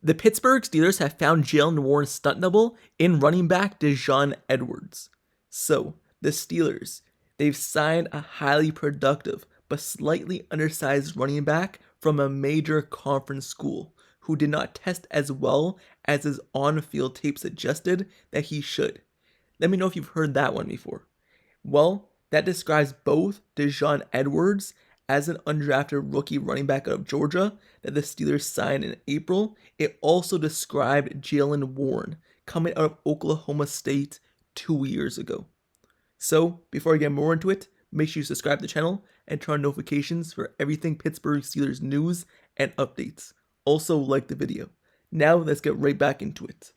The Pittsburgh Steelers have found Jaylen Wareen's stunt double in running back Daijun Edwards. So, the Steelers, they've signed a highly productive but slightly undersized running back from a major conference school who did not test as well as his on-field tape suggested that he should. Let me know if you've heard that one before. Well, that describes both Daijun Edwards as an undrafted rookie running back out of Georgia that the Steelers signed in April. It also described Jaylen Wareen coming out of Oklahoma State 2 years ago. So, before I get more into it, make sure you subscribe to the channel and turn on notifications for everything Pittsburgh Steelers news and updates. Also, like the video. Now, let's get right back into it.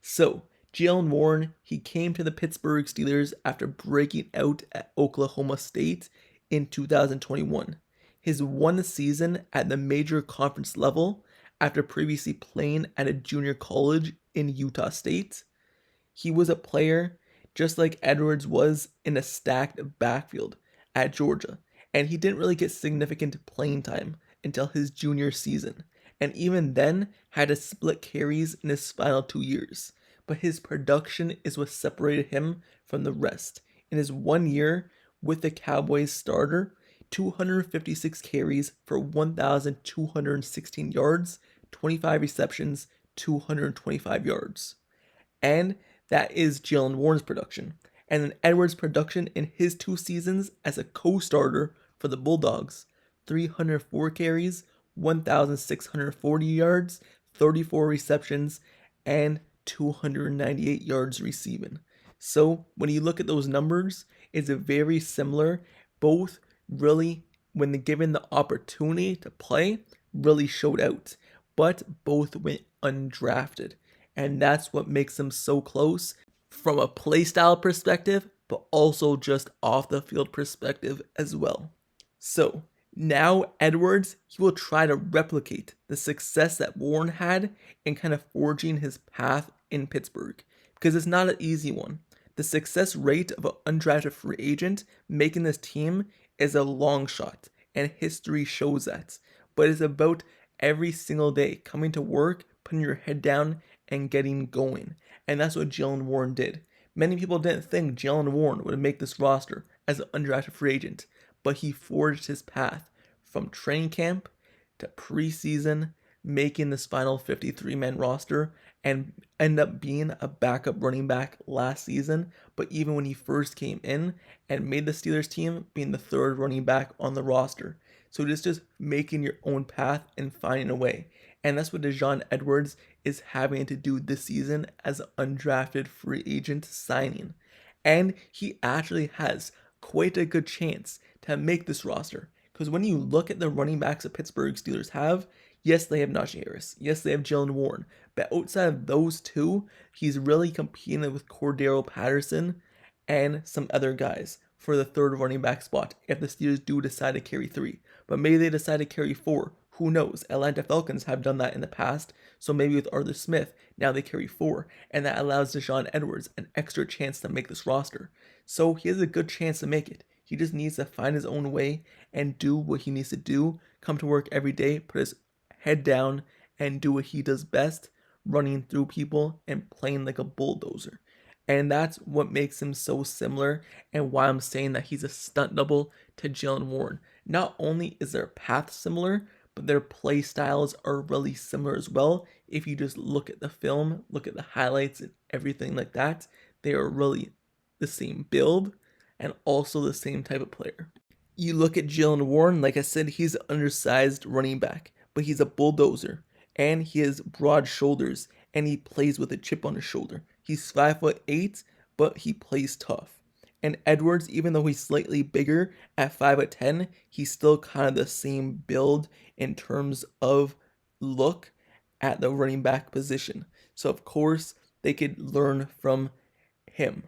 So, Jaylen Wareen, he came to the Pittsburgh Steelers after breaking out at Oklahoma State in 2021. His one season at the major conference level after previously playing at a junior college in Utah State. He was a player just like Edwards was in a stacked backfield at Georgia, and he didn't really get significant playing time until his junior season, and even then had to split carries in his final 2 years. But his production is what separated him from the rest. In his 1 year with the Cowboys starter, 256 carries for 1,216 yards, 25 receptions, 225 yards. And that is Jaylen Wareen's production. And then Edwards' production in his 2 seasons as a co-starter for the Bulldogs, 304 carries, 1,640 yards, 34 receptions, and 298 yards receiving. So when you look at those numbers, it's very similar. Both really, when given the opportunity to play, really showed out. But both went undrafted. And that's what makes them so close from a playstyle perspective, but also just off the field perspective as well. So now Edwards, he will try to replicate the success that Wareen had in kind of forging his path in Pittsburgh, because it's not an easy one. The success rate of an undrafted free agent making this team is a long shot, and history shows that. But it's about every single day coming to work, putting your head down, and getting going. And that's what Jaylen Wareen did. Many people didn't think Jaylen Wareen would make this roster as an undrafted free agent, but he forged his path from training camp to preseason, making this final 53-man roster, and end up being a backup running back last season. But even when he first came in and made the Steelers team, being the 3rd running back on the roster. So just making your own path and finding a way. And that's what Daijun Edwards is having to do this season as an undrafted free agent signing. And he actually has quite a good chance to make this roster. Because when you look at the running backs the Pittsburgh Steelers have, yes, they have Najee Harris. Yes, they have Jaylen Wareen. But outside of those two, he's really competing with Cordero Patterson and some other guys for the 3rd running back spot if the Steelers do decide to carry 3. But maybe they decide to carry 4. Who knows? Atlanta Falcons have done that in the past, so maybe with Arthur Smith, now they carry 4, and that allows Daijun Edwards an extra chance to make this roster. So he has a good chance to make it. He just needs to find his own way and do what he needs to do, come to work every day, put his head down, and do what he does best, running through people and playing like a bulldozer. And that's what makes him so similar, and why I'm saying that he's a stunt double to Jaylen Wareen. Not only is their path similar, but their play styles are really similar as well. If you just look at the film, look at the highlights and everything like that, they are really the same build and also the same type of player. You look at Jaylen Wareen, like I said, he's an undersized running back, but he's a bulldozer, and he has broad shoulders, and he plays with a chip on his shoulder. He's 5'8", but he plays tough. And Edwards, even though he's slightly bigger at 5'10", he's still kind of the same build in terms of look at the running back position. So of course, they could learn from him.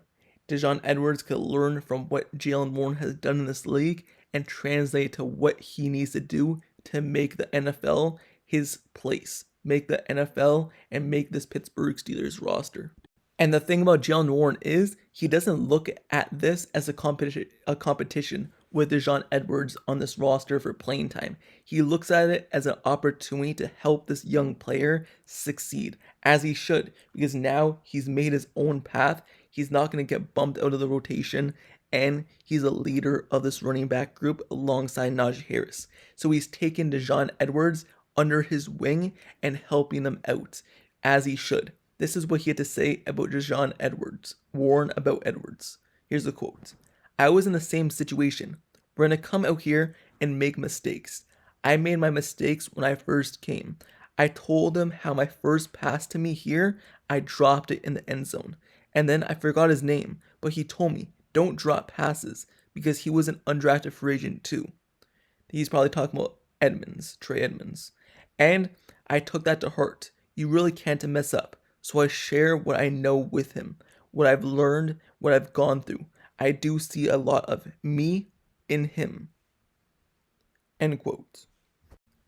Daijun Edwards could learn from what Jaylen Wareen has done in this league and translate to what he needs to do to make the NFL his place. Make the NFL and make this Pittsburgh Steelers roster. And the thing about Jaylen Wareen is he doesn't look at this as a competition with Daijun Edwards on this roster for playing time. He looks at it as an opportunity to help this young player succeed, as he should, because now he's made his own path. He's not going to get bumped out of the rotation, and he's a leader of this running back group alongside Najee Harris. So he's taken Daijun Edwards under his wing and helping them out, as he should. This is what he had to say about Daijun Edwards. Warren about Edwards. Here's the quote. I was in the same situation. We're going to come out here and make mistakes. I made my mistakes when I first came. I told him how my first pass to me here, I dropped it in the end zone. And then I forgot his name, but he told me, don't drop passes, because he was an undrafted free agent too. He's probably talking about Trey Edmonds. And I took that to heart. You really can't mess up. So I share what I know with him, what I've learned, what I've gone through. I do see a lot of me in him. End quote.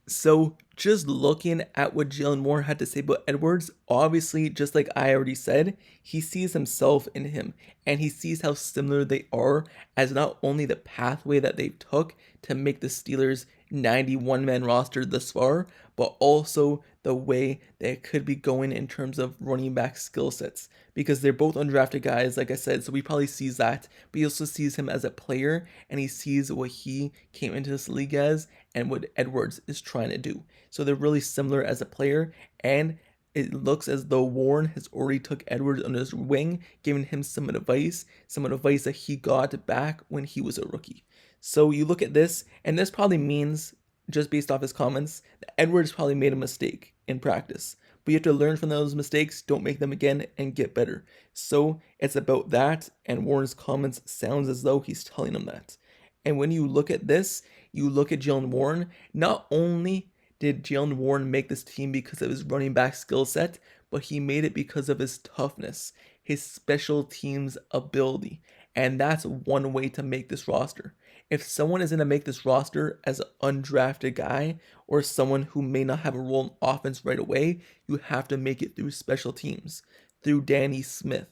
So just looking at what Jaylen Wareen had to say about Edwards, obviously, just like I already said, he sees himself in him, and he sees how similar they are as not only the pathway that they took to make the Steelers 91-man roster thus far, but also the way that it could be going in terms of running back skill sets, because they're both undrafted guys, like I said, so he probably sees that, but he also sees him as a player, and he sees what he came into this league as and what Edwards is trying to do. So they're really similar as a player, and it looks as though Warren has already took Edwards under his wing, giving him some advice that he got back when he was a rookie. So you look at this, and this probably means, just based off his comments, that Edwards probably made a mistake in practice. But you have to learn from those mistakes, don't make them again, and get better. So it's about that, and Warren's comments sounds as though he's telling him that. And when you look at this, you look at Jaylen Wareen, not only did Jaylen Wareen make this team because of his running back skill set, but he made it because of his toughness, his special teams ability. And that's one way to make this roster. If someone is going to make this roster as an undrafted guy or someone who may not have a role in offense right away, you have to make it through special teams, through Danny Smith.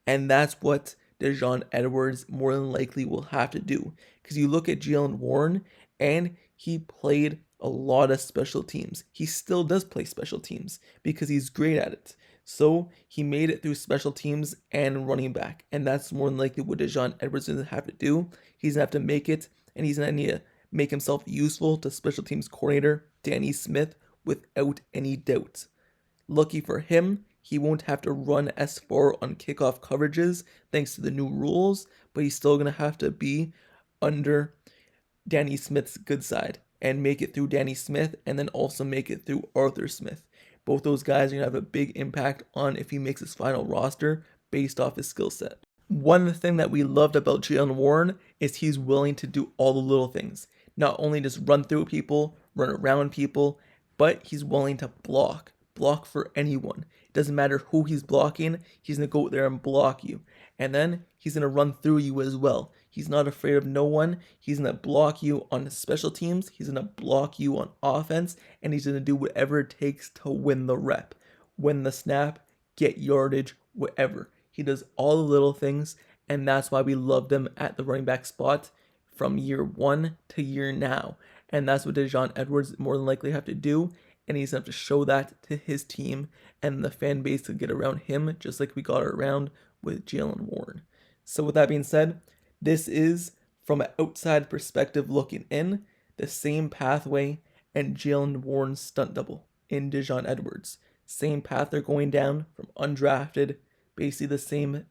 And that's what Daijun Edwards more than likely will have to do. Because you look at Jaylen Wareen, and he played a lot of special teams. He still does play special teams because he's great at it. So he made it through special teams and running back. And that's more than likely what Daijun Edwards is going to have to do. He's going to have to make it, and he's going to need to make himself useful to special teams coordinator Danny Smith without any doubt. Lucky for him, he won't have to run as far on kickoff coverages thanks to the new rules, but he's still going to have to be under Danny Smith's good side and make it through Danny Smith, and then also make it through Arthur Smith. Both those guys are going to have a big impact on if he makes his final roster based off his skill set. One thing that we loved about Jaylen Wareen is he's willing to do all the little things. Not only just run through people, run around people, but he's willing to block for anyone. It doesn't matter who he's blocking, he's going to go there and block you. And then he's going to run through you as well. He's not afraid of no one. He's going to block you on special teams. He's going to block you on offense. And he's going to do whatever it takes to win the rep. Win the snap, get yardage, whatever. He does all the little things. And that's why we loved him at the running back spot from year one to year now. And that's what Daijun Edwards more than likely have to do. And he's going to have to show that to his team and the fan base to get around him, just like we got around with Jaylen Wareen. So with that being said, this is, from an outside perspective looking in, the same pathway and Jaylen Wareen's stunt double in Daijun Edwards. Same path they're going down from undrafted, basically the same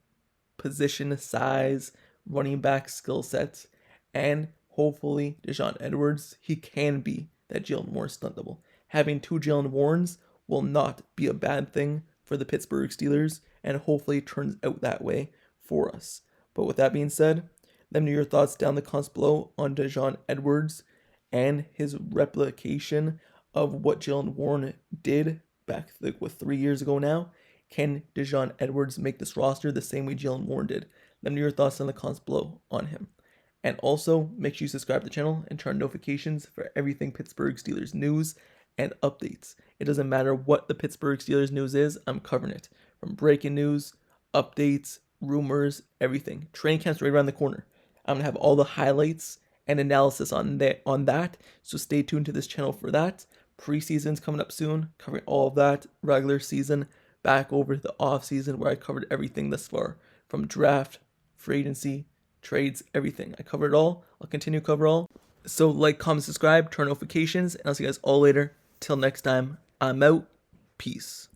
position, size, running back skill sets, and hopefully Daijun Edwards, he can be that Jaylen Wareen stunt double. Having two Jaylen Wareens will not be a bad thing for the Pittsburgh Steelers, and hopefully it turns out that way for us. But with that being said, let me know your thoughts down in the comments below on Daijun Edwards and his replication of what Jaylen Wareen did back 3 years ago now. Can Daijun Edwards make this roster the same way Jaylen Wareen did? Let me know your thoughts in the comments below on him. And also, make sure you subscribe to the channel and turn on notifications for everything Pittsburgh Steelers news and updates. It doesn't matter what the Pittsburgh Steelers news is, I'm covering it. From breaking news, updates, rumors, everything. Training camp's right around the corner. I'm going to have all the highlights and analysis on that. So stay tuned to this channel for that. Preseason's coming up soon, covering all of that. Regular season, back over to the off season where I covered everything thus far, from draft, free agency, trades, everything. I covered it all. I'll continue to cover all. So like, comment, subscribe, turn notifications, and I'll see you guys all later. Till next time, I'm out. Peace.